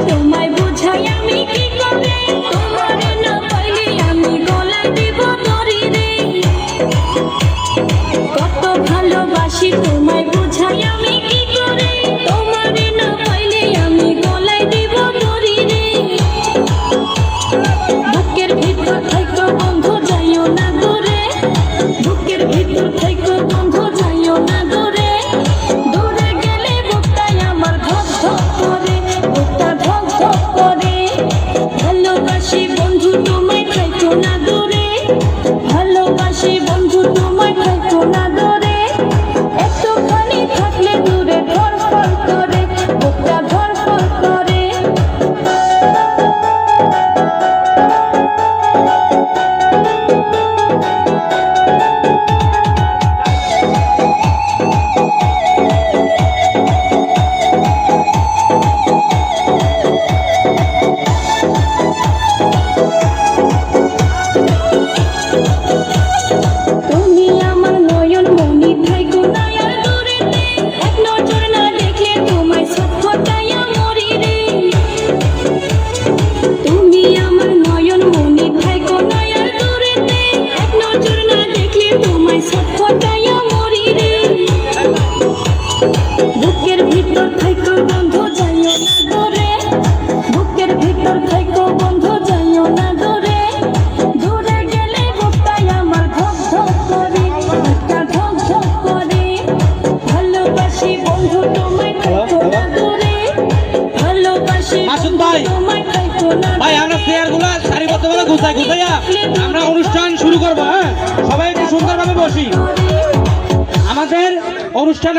তোমায় বুঝাই আমি কি করে, তোমারে না পাইলে আমি গলায় দিব দড়ি রে। কত ভালোবাসি তোমায় বুঝাই আমি কি করে, তোমারে না পাইলে আমি গলায় দিব দড়ি রে। বুকের ভিতর থাইকো বন্ধু যাইও না দূরে, বুকের ভিতর থাইকো বন্ধু যাইও না দূরে। দূরে গেলে বুকটাই আমার ধক ধক করে, বুকটা ধক ধক করে। ভালোবাসি বন্ধু তোমায় থাইকো না দূরে, ভালোবাসি বন্ধু তোমায় থাইকো না দূরে। একটুখানি থাকলে দূরে ধরফর করে, বুকটা ধরফর করে। তুমি আমার নয়ন মনি থাইকো না আর দূরেতে, এক নজর না দেখলে তোমায় সব ফটাইয়া মরি রে। তুমি আমার নয়ন মনি থাইকো না আর দূরেতে, এক নজর না দেখলে তোমায় সব ফটাইয়া মরি রে। বুকের ভিতর থাইকো বন্ধু যাইও না দূরে, বুকের ভিতর থাইকো বন্ধু যাইও না দূরে। দূরে গেলে বুকটাই আমার ধক ধক করে, বুকটা ধক ধক করে। ভালোবাসি বন্ধু তোমায় থাইকো না দূরে, ভালোবাসি মাসুদ ভাই, তোমায় থাইকো না ভাই আমরা প্লেয়ারগুলো সারিবদ্ধভাবে গুছাইয়া আমরা অনুষ্ঠান শুরু করব। হ্যাঁ, সবাই একটু সুন্দরভাবে বসি। আমাদের অনুষ্ঠান